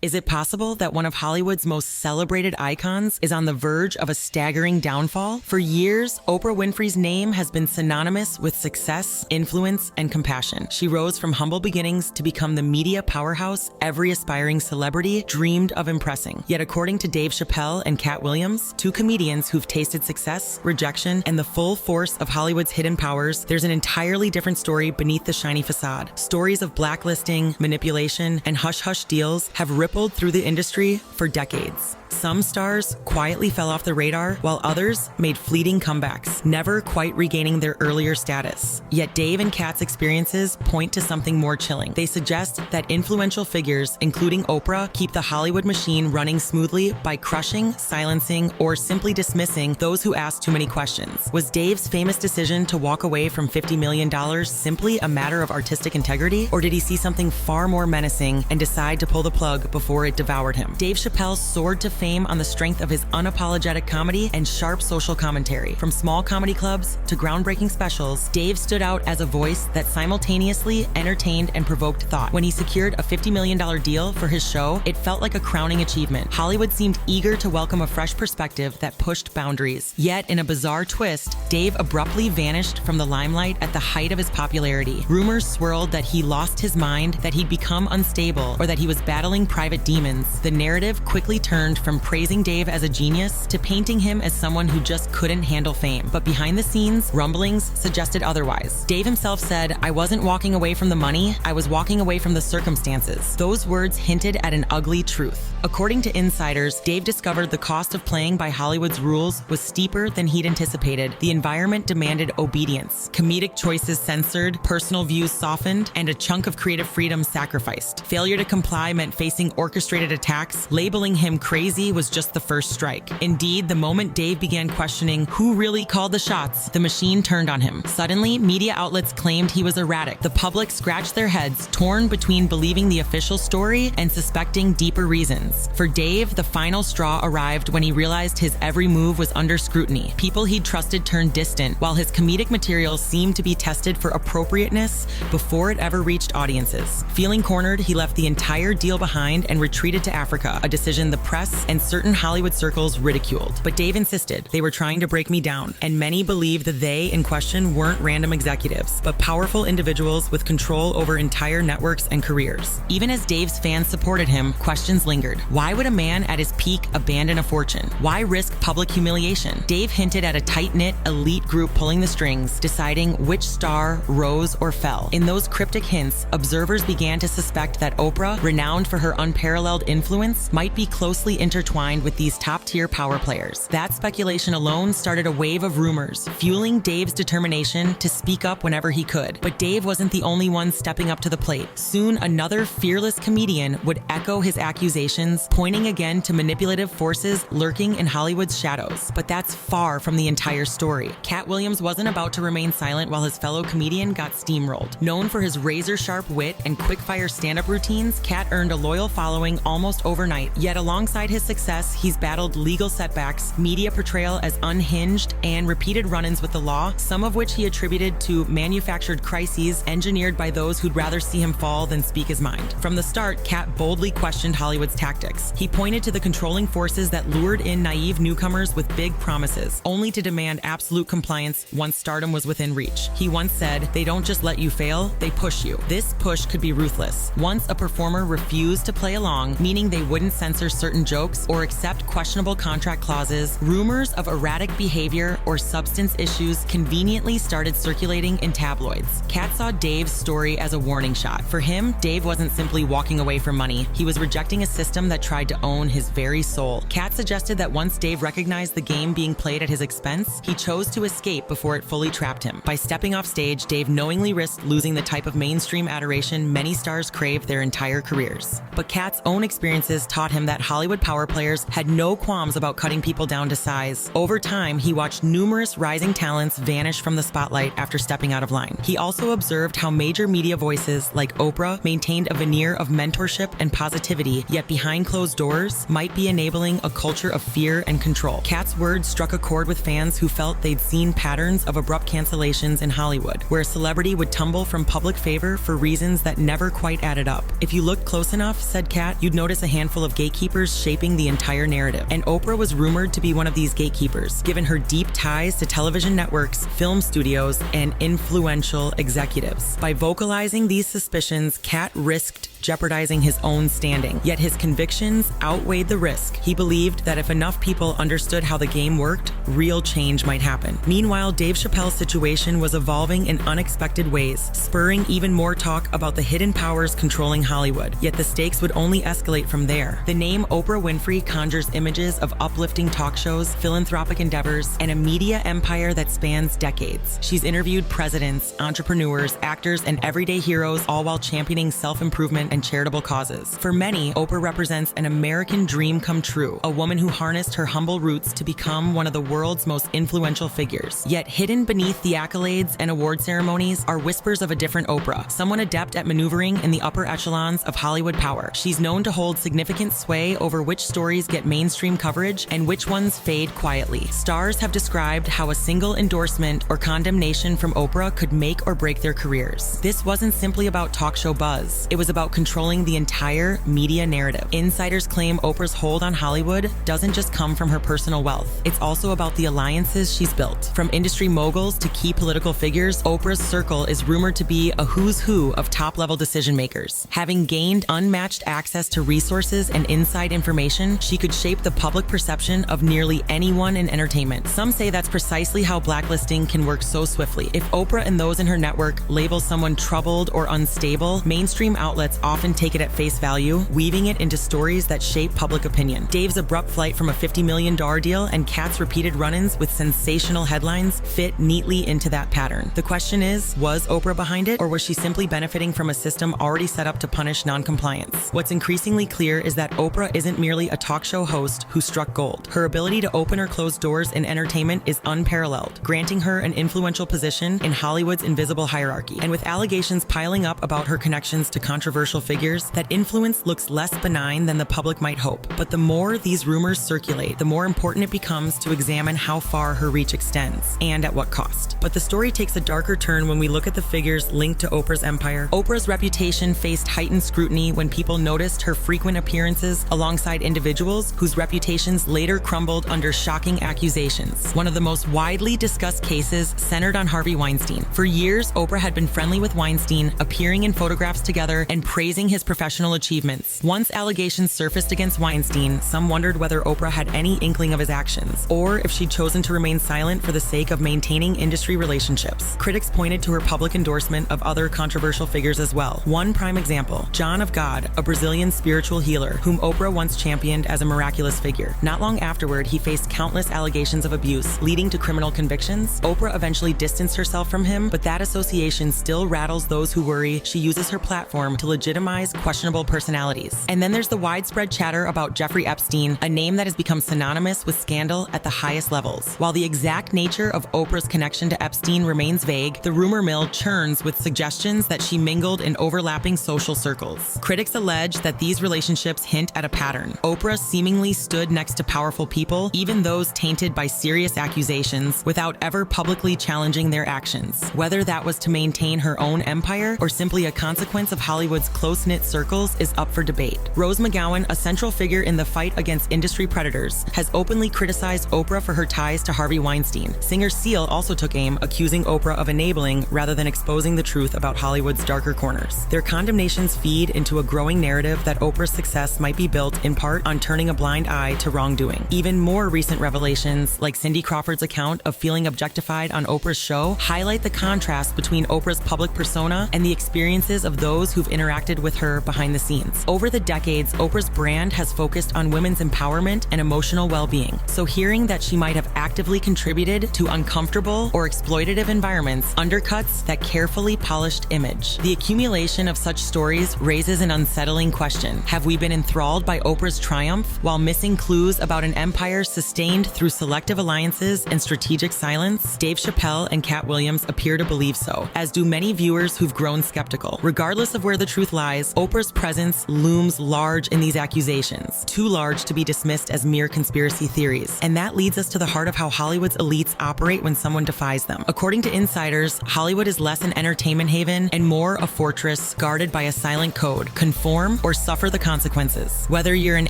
Is it possible that one of Hollywood's most celebrated icons is on the verge of a staggering downfall? For years, Oprah Winfrey's name has been synonymous with success, influence, and compassion. She rose from humble beginnings to become the media powerhouse every aspiring celebrity dreamed of impressing. Yet according to Dave Chappelle and Katt Williams, two comedians who've tasted success, rejection, and the full force of Hollywood's hidden powers, there's an entirely different story beneath the shiny facade. Stories of blacklisting, manipulation, and hush-hush deals have rippled through the industry for decades. Some stars quietly fell off the radar, while others made fleeting comebacks, never quite regaining their earlier status. Yet Dave and Katt's experiences point to something more chilling. They suggest that influential figures, including Oprah, keep the Hollywood machine running smoothly by crushing, silencing, or simply dismissing those who ask too many questions. Was Dave's famous decision to walk away from $50 million simply a matter of artistic integrity, or did he see something far more menacing and decide to pull the plug before it devoured him? Dave Chappelle soared to fame on the strength of his unapologetic comedy and sharp social commentary. From small comedy clubs to groundbreaking specials, Dave stood out as a voice that simultaneously entertained and provoked thought. When he secured a $50 million deal for his show, it felt like a crowning achievement. Hollywood seemed eager to welcome a fresh perspective that pushed boundaries. Yet, in a bizarre twist, Dave abruptly vanished from the limelight at the height of his popularity. Rumors swirled that he lost his mind, that he'd become unstable, or that he was battling private demons. The narrative quickly turned from praising Dave as a genius to painting him as someone who just couldn't handle fame. But behind the scenes, rumblings suggested otherwise. Dave himself said, "I wasn't walking away from the money, I was walking away from the circumstances." Those words hinted at an ugly truth. According to insiders, Dave discovered the cost of playing by Hollywood's rules was steeper than he'd anticipated. The environment demanded obedience, comedic choices censored, personal views softened, and a chunk of creative freedom sacrificed. Failure to comply meant facing orchestrated attacks. Labeling him crazy was just the first strike. Indeed, the moment Dave began questioning who really called the shots, the machine turned on him. Suddenly, media outlets claimed he was erratic. The public scratched their heads, torn between believing the official story and suspecting deeper reasons. For Dave, the final straw arrived when he realized his every move was under scrutiny. People he'd trusted turned distant, while his comedic material seemed to be tested for appropriateness before it ever reached audiences. Feeling cornered, he left the entire deal behind and retreated to Africa, a decision the press and certain Hollywood circles ridiculed. But Dave insisted, "They were trying to break me down." And many believe the they in question weren't random executives, but powerful individuals with control over entire networks and careers. Even as Dave's fans supported him, questions lingered. Why would a man at his peak abandon a fortune? Why risk public humiliation? Dave hinted at a tight-knit, elite group pulling the strings, deciding which star rose or fell. In those cryptic hints, observers began to suspect that Oprah, renowned for her unparalleled influence, might be closely intertwined with these top-tier power players. That speculation alone started a wave of rumors, fueling Dave's determination to speak up whenever he could. But Dave wasn't the only one stepping up to the plate. Soon, another fearless comedian would echo his accusations, pointing again to manipulative forces lurking in Hollywood's shadows. But that's far from the entire story. Katt Williams wasn't about to remain silent while his fellow comedian got steamrolled. Known for his razor-sharp wit and quick-fire stand-up routines, Katt earned a loyal following almost overnight. Yet alongside his success, he's battled legal setbacks, media portrayal as unhinged, and repeated run-ins with the law, some of which he attributed to manufactured crises engineered by those who'd rather see him fall than speak his mind. From the start, Katt boldly questioned Hollywood's tactics. He pointed to the controlling forces that lured in naive newcomers with big promises, only to demand absolute compliance once stardom was within reach. He once said, "They don't just let you fail, they push you." This push could be ruthless. Once a performer refused to play along, meaning they wouldn't censor certain jokes or accept questionable contract clauses, rumors of erratic behavior or substance issues conveniently started circulating in tabloids. Katt saw Dave's story as a warning shot. For him, Dave wasn't simply walking away from money. He was rejecting a system that tried to own his very soul. Katt suggested that once Dave recognized the game being played at his expense, he chose to escape before it fully trapped him. By stepping off stage, Dave knowingly risked losing the type of mainstream adoration many stars crave their entire careers. But Katt's own experiences taught him that Hollywood power players had no qualms about cutting people down to size. Over time, he watched numerous rising talents vanish from the spotlight after stepping out of line. He also observed how major media voices like Oprah maintained a veneer of mentorship and positivity, yet behind closed doors might be enabling a culture of fear and control. Katt's words struck a chord with fans who felt they'd seen patterns of abrupt cancellations in Hollywood, where a celebrity would tumble from public favor for reasons that never quite added up. If you looked close enough, said Katt, you'd notice a handful of gatekeepers shaping the entire narrative. And Oprah was rumored to be one of these gatekeepers, given her deep ties to television networks, film studios, and influential executives. By vocalizing these suspicions, Katt risked jeopardizing his own standing. Yet his convictions outweighed the risk. He believed that if enough people understood how the game worked, real change might happen. Meanwhile, Dave Chappelle's situation was evolving in unexpected ways, spurring even more talk about the hidden powers controlling Hollywood. Yet the stakes would only escalate from there. The name Oprah Winfrey conjures images of uplifting talk shows, philanthropic endeavors, and a media empire that spans decades. She's interviewed presidents, entrepreneurs, actors, and everyday heroes, all while championing self-improvement and charitable causes. For many, Oprah represents an American dream come true, a woman who harnessed her humble roots to become one of the world's most influential figures. Yet hidden beneath the accolades and award ceremonies are whispers of a different Oprah, someone adept at maneuvering in the upper echelons of Hollywood power. She's known to hold significant sway over which stories get mainstream coverage and which ones fade quietly. Stars have described how a single endorsement or condemnation from Oprah could make or break their careers. This wasn't simply about talk show buzz. It was about controlling the entire media narrative. Insiders claim Oprah's hold on Hollywood doesn't just come from her personal wealth. It's also about the alliances she's built. From industry moguls to key political figures, Oprah's circle is rumored to be a who's who of top-level decision makers. Having gained unmatched access to resources and inside information, she could shape the public perception of nearly anyone in entertainment. Some say that's precisely how blacklisting can work so swiftly. If Oprah and those in her network label someone troubled or unstable, mainstream outlets often take it at face value, weaving it into stories that shape public opinion. Dave's abrupt flight from a $50 million deal and Katt's repeated run-ins with sensational headlines fit neatly into that pattern. The question is, was Oprah behind it, or was she simply benefiting from a system already set up to punish non-compliance? What's increasingly clear is that Oprah isn't merely a talk show host who struck gold. Her ability to open or close doors in entertainment is unparalleled, granting her an influential position in Hollywood's invisible hierarchy. And with allegations piling up about her connections to controversial figures, that influence looks less benign than the public might hope. But the more these rumors circulate, the more important it becomes to examine how far her reach extends, and at what cost. But the story takes a darker turn when we look at the figures linked to Oprah's empire. Oprah's reputation faced heightened scrutiny when people noticed her frequent appearances alongside individuals whose reputations later crumbled under shocking accusations. One of the most widely discussed cases centered on Harvey Weinstein. For years, Oprah had been friendly with Weinstein, appearing in photographs together and praising his professional achievements. Once allegations surfaced against Weinstein, some wondered whether Oprah had any inkling of his actions, or if she'd chosen to remain silent for the sake of maintaining industry relationships. Critics pointed to her public endorsement of other controversial figures as well. One prime example, John of God, a Brazilian spiritual healer whom Oprah once championed as a miraculous figure. Not long afterward, he faced countless allegations of abuse, leading to criminal convictions. Oprah eventually distanced herself from him, but that association still rattles those who worry she uses her platform to legitimize questionable personalities. And then there's the widespread chatter about Jeffrey Epstein, a name that has become synonymous with scandal at the highest levels. While the exact nature of Oprah's connection to Epstein remains vague, the rumor mill churns with suggestions that she mingled in overlapping social circles. Critics allege that these relationships hint at a pattern. Oprah seemingly stood next to powerful people, even those tainted by serious accusations, without ever publicly challenging their actions. Whether that was to maintain her own empire or simply a consequence of Hollywood's close-knit circles is up for debate. Rose McGowan, a central figure in the fight against industry predators, has openly criticized Oprah for her ties to Harvey Weinstein. Singer Seal also took aim, accusing Oprah of enabling rather than exposing the truth about Hollywood's darker corners. Their condemnations feed into a growing narrative that Oprah's success might be built in part on turning a blind eye to wrongdoing. Even more recent revelations, like Cindy Crawford's account of feeling objectified on Oprah's show, highlight the contrast between Oprah's public persona and the experiences of those who've interacted with her behind the scenes. Over the decades, Oprah's brand has focused on women's empowerment and emotional well-being. So hearing that she might have actively contributed to uncomfortable or exploitative environments undercuts that carefully polished image. The accumulation of such stories raises an unsettling question. Have we been enthralled by Oprah's triumph while missing clues about an empire sustained through selective alliances and strategic silence? Dave Chappelle and Katt Williams appear to believe so, as do many viewers who've grown skeptical. Regardless of where the truth lies, Oprah's presence looms large in these accusations, too large to be dismissed as mere conspiracy theories. And that leads us to the heart of how Hollywood's elites operate when someone defies them. According to insiders, Hollywood is less an entertainment haven and more a fortress guarded by a silent code: conform or suffer the consequences. Whether you're an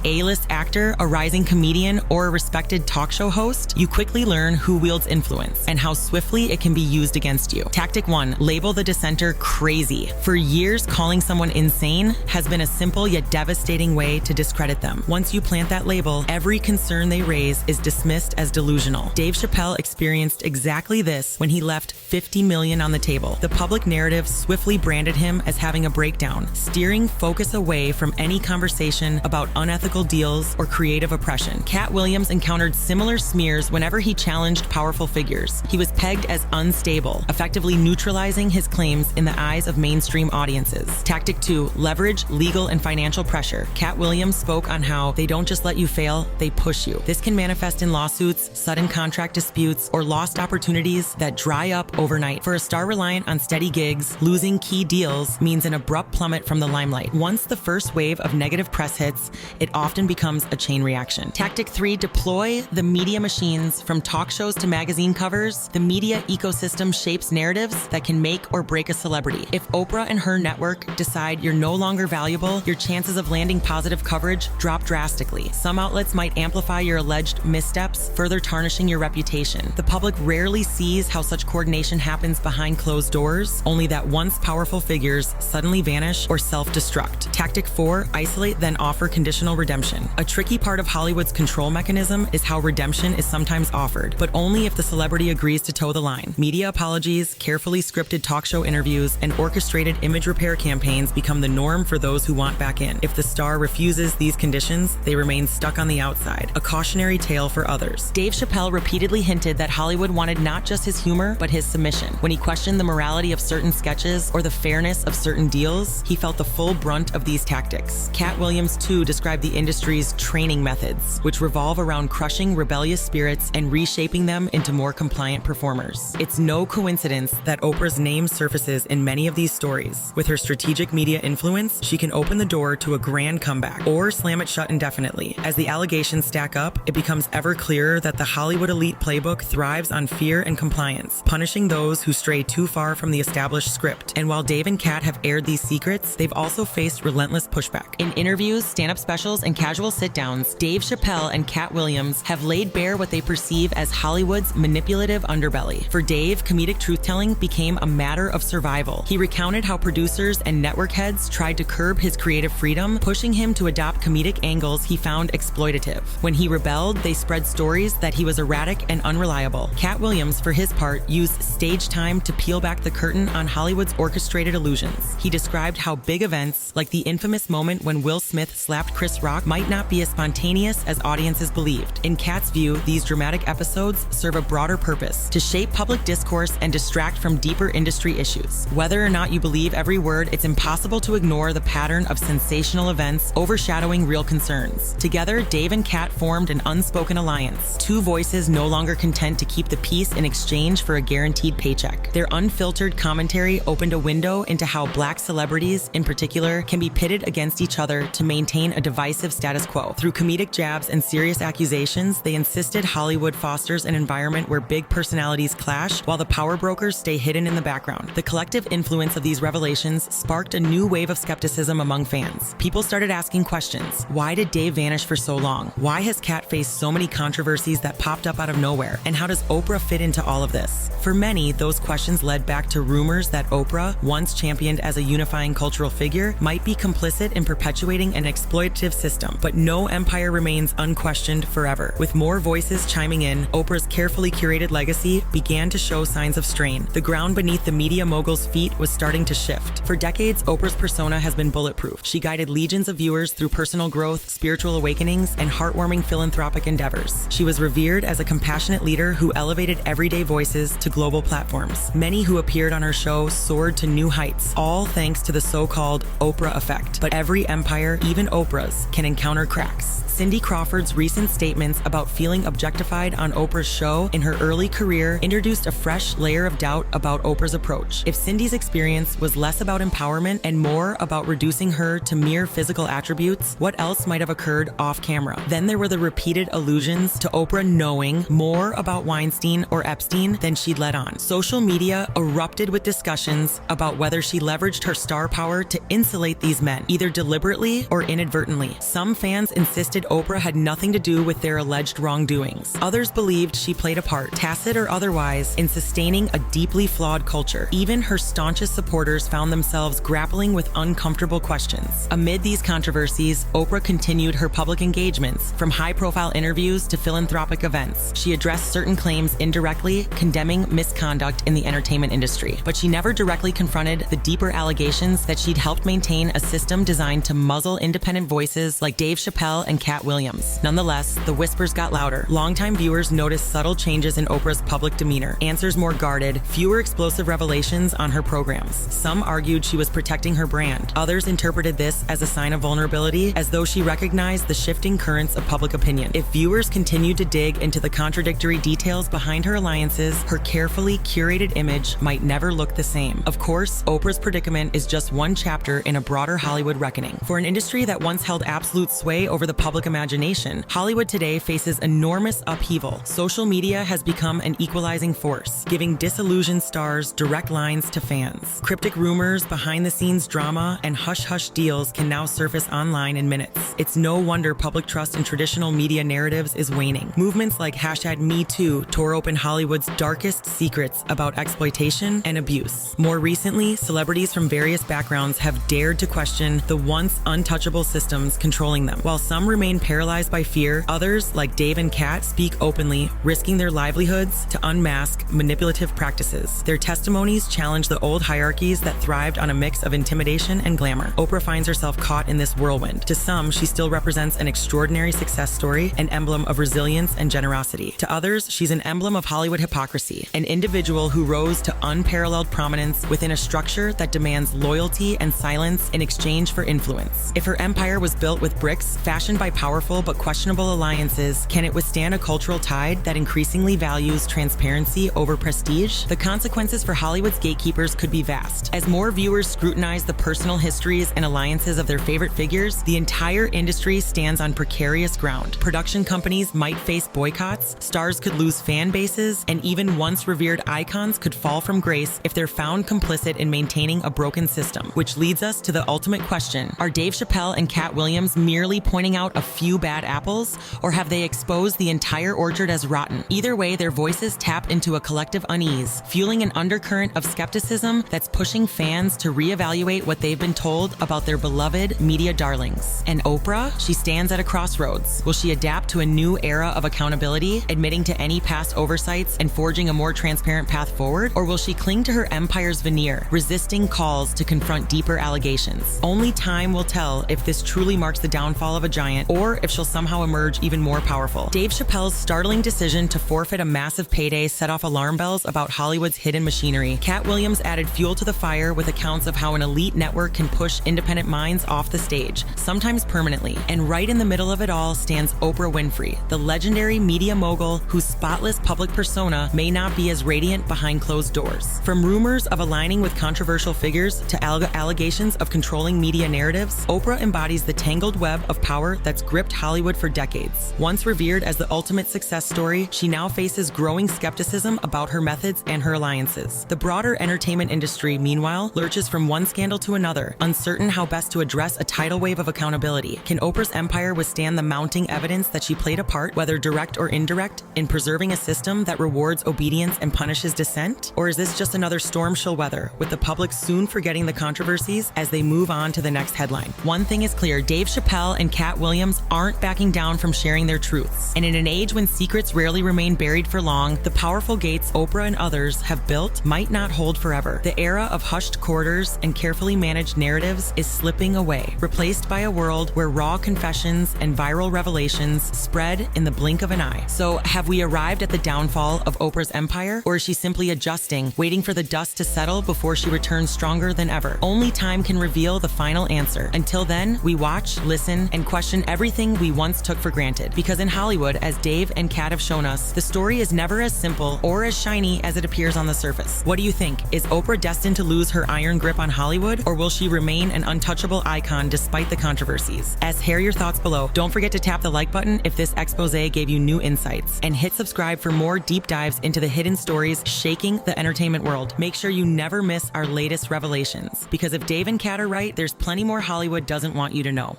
A-list actor, a rising comedian, or a respected talk show host, you quickly learn who wields influence and how swiftly it can be used against you. Tactic 1, label the dissenter crazy. For years, calling someone insane has been a simple yet devastating way to discredit them. Once you plant that label, every concern they raise is dismissed as delusional. Dave Chappelle experienced exactly this when he left $50 million on the table. The public narrative swiftly branded him as having a breakdown, steering focus away from any conversation about unethical deals or creative oppression. Katt Williams encountered similar smears whenever he challenged powerful figures. He was pegged as unstable, effectively neutralizing his claims in the eyes of mainstream audiences. Tactic 2, leverage legal and financial pressure. Katt Williams spoke on how they don't just let you fail, they push you. This can manifest in lawsuits, sudden contract disputes, or lost opportunities that dry up overnight. For a star reliant on steady gigs, losing key deals means an abrupt plummet from the limelight. Once the first wave of negative press hits, it often becomes a chain reaction. Tactic 3, deploy the media machines. From talk shows to magazine covers, the media ecosystem shapes narratives that can make or break a celebrity. If Oprah and her network decide you're no longer valuable, your chances of landing positive coverage drop drastically. Some outlets might amplify your alleged missteps, further tarnishing your reputation. The public rarely sees how such coordination happens behind closed doors, only that once powerful figures suddenly vanish or self-destruct. Tactic 4, isolate then offer conditional redemption. A tricky part of Hollywood's control mechanism is how redemption is sometimes offered, but only if the celebrity agrees to toe the line. Media apologies, carefully scripted talk show interviews, and orchestrated image repair campaigns become the norm for those who want back in. If the star refuses these conditions, they remain stuck on the outside. A cautionary tale for others. Dave Chappelle repeatedly hinted that Hollywood wanted not just his humor, but his submission. When he questioned the morality of certain sketches or the fairness of certain deals, he felt the full brunt of these tactics. Katt Williams, too, described the industry's training methods, which revolve around crushing rebellious spirits and reshaping them into more compliant performers. It's no coincidence that Oprah's name surfaces in many of these stories. With her strategic media influence, she can open the door to a grand comeback or slam it shut indefinitely. As the allegations stack up, it becomes ever clearer that the Hollywood elite playbook thrives on fear and compliance, punishing those who stray too far from the established script. And while Dave and Katt have aired these secrets, they've also faced relentless pushback. In interviews, stand-up specials, and casual sit-downs, Dave Chappelle and Katt Williams have laid bare what they perceive as Hollywood's manipulative underbelly. For Dave, comedic truth-telling became a matter of survival. He recounted how producers and network heads tried to curb his creative freedom, pushing him to adopt comedic angles he found exploitative. When he rebelled, they spread stories that he was erratic and unreliable. Katt Williams, for his part, used stage time to peel back the curtain on Hollywood's orchestrated illusions. He described how big events, like the infamous moment when Will Smith slapped Chris Rock, might not be as spontaneous as audiences believed. In Katt's view, these dramatic episodes serve a broader purpose: to shape public discourse and distract from deeper industry issues. Whether or not you believe every word, it's impossible to ignore the pattern of sensational events overshadowing real concerns. Together, Dave and Katt formed an unspoken alliance, two voices no longer content to keep the peace in exchange for a guaranteed paycheck. Their unfiltered commentary opened a window into how Black celebrities, in particular, can be pitted against each other to maintain a divisive status quo. Through comedic jabs and serious accusations, they insisted Hollywood fosters an environment where big personalities clash while the power brokers stay hidden in the background. The collective influence of these revelations sparked a new wave of skepticism among fans. People started asking questions. Why did Dave vanish for so long? Why has Katt faced so many controversies that popped up out of nowhere? And how does Oprah fit into all of this? For many, those questions led back to rumors that Oprah, once championed as a unifying cultural figure, might be complicit in perpetuating an exploitative system. But no empire remains unquestioned forever. With more voices chiming in, Oprah's carefully curated legacy began to show signs of strain. The ground beneath the media mogul's feet was starting to shift. For decades, Oprah's persona has been bulletproof. She guided legions of viewers through personal growth, spiritual awakenings, and heartwarming philanthropic endeavors. She was revered as a compassionate leader who elevated everyday voices to global platforms. Many who appeared on her show soared to new heights, all thanks to the so-called Oprah effect. But every empire, even Oprah's, can encounter cracks. Cindy Crawford's recent statements about feeling objectified on Oprah's show in her early career introduced a fresh layer of doubt about Oprah's approach. If Cindy's experience was less about empowerment and more about reducing her to mere physical attributes, what else might have occurred off camera? Then there were the repeated allusions to Oprah knowing more about Weinstein or Epstein than she'd let on. Social media erupted with discussions about whether she leveraged her star power to insulate these men. attention, either deliberately or inadvertently. Some fans insisted Oprah had nothing to do with their alleged wrongdoings. Others believed she played a part, tacit or otherwise, in sustaining a deeply flawed culture. Even her staunchest supporters found themselves grappling with uncomfortable questions. Amid these controversies, Oprah continued her public engagements, from high-profile interviews to philanthropic events. She addressed certain claims indirectly, condemning misconduct in the entertainment industry, but she never directly confronted the deeper allegations that she'd helped maintain a system designed to muzzle independent voices like Dave Chappelle and Katt Williams. Nonetheless, the whispers got louder. Longtime viewers noticed subtle changes in Oprah's public demeanor, answers more guarded, fewer explosive revelations on her programs. Some argued she was protecting her brand. Others interpreted this as a sign of vulnerability, as though she recognized the shifting currents of public opinion. If viewers continued to dig into the contradictory details behind her alliances, her carefully curated image might never look the same. Of course, Oprah's predicament is just one chapter in a broader Hollywood reckoning. For an industry that once held absolute sway over the public imagination, Hollywood today faces enormous upheaval. Social media has become an equalizing force, giving disillusioned stars direct lines to fans. Cryptic rumors, behind-the-scenes drama, and hush-hush deals can now surface online in minutes. It's no wonder public trust in traditional media narratives is waning. Movements like #MeToo tore open Hollywood's darkest secrets about exploitation and abuse. More recently, celebrities from various backgrounds have dared to question the once untouchable systems controlling them. While some remain paralyzed by fear, others, like Dave and Katt, speak openly, risking their livelihoods to unmask manipulative practices. Their testimonies challenge the old hierarchies that thrived on a mix of intimidation and glamour. Oprah finds herself caught in this whirlwind. To some, she still represents an extraordinary success story, an emblem of resilience and generosity. To others, she's an emblem of Hollywood hypocrisy, an individual who rose to unparalleled prominence within a structure that demands loyalty and silence in exchange for influence. If her empire was built with bricks fashioned by powerful but questionable alliances, can it withstand a cultural tide that increasingly values transparency over prestige? The consequences for Hollywood's gatekeepers could be vast. As more viewers scrutinize the personal histories and alliances of their favorite figures, the entire industry stands on precarious ground. Production companies might face boycotts, stars could lose fan bases, and even once revered icons could fall from grace if they're found complicit in maintaining a broken system. Which leads us to the ultimate question: are Dave Chappelle and Katt Williams merely pointing out a few bad apples, or have they exposed the entire orchard as rotten? Either way, their voices tap into a collective unease, fueling an undercurrent of skepticism that's pushing fans to reevaluate what they've been told about their beloved media darlings. And Oprah? She stands at a crossroads. Will she adapt to a new era of accountability, admitting to any past oversights and forging a more transparent path forward? Or will she cling to her empire's veneer, resisting calls to confront deeper allegations? Only time will tell if this truly marks the downfall of a giant, or if she'll somehow emerge even more powerful. Dave Chappelle's startling decision to forfeit a massive payday set off alarm bells about Hollywood's hidden machinery. Katt Williams added fuel to the fire with accounts of how an elite network can push independent minds off the stage, sometimes permanently. And right in the middle of it all stands Oprah Winfrey, the legendary media mogul whose spotless public persona may not be as radiant behind closed doors. From rumors of aligning with controversial figures to allegations of controlling media narratives, Oprah embodies the tangled web of power that's gripped Hollywood for decades. Once revered as the ultimate success story, she now faces growing skepticism about her methods and her alliances. The broader entertainment industry, meanwhile, lurches from one scandal to another, uncertain how best to address a tidal wave of accountability. Can Oprah's empire withstand the mounting evidence that she played a part, whether direct or indirect, in preserving a system that rewards obedience and punishes dissent? Or is this just another storm she'll weather, with the public soon forgetting the controversies as they move on to the next headline? One thing is clear: Dave Chappelle and Katt Williams aren't backing down from sharing their truths. And in an age when secrets rarely remain buried for long, the powerful gates Oprah and others have built might not hold forever. The era of hushed quarters and carefully managed narratives is slipping away, replaced by a world where raw confessions and viral revelations spread in the blink of an eye. So, have we arrived at the downfall of Oprah's empire, or is she simply adjusting, waiting for the dust to settle before she returns stronger than ever? Only time can reveal the final answer. Until then, we watch, listen, and question everything we once took for granted. Because in Hollywood, as Dave and Katt have shown shown us, the story is never as simple or as shiny as it appears on the surface. What do you think? Is Oprah destined to lose her iron grip on Hollywood, or will she remain an untouchable icon despite the controversies? Share your thoughts below. Don't forget to tap the like button if this expose gave you new insights, and hit subscribe for more deep dives into the hidden stories shaking the entertainment world. Make sure you never miss our latest revelations, because if Dave and Katt are right, there's plenty more Hollywood doesn't want you to know.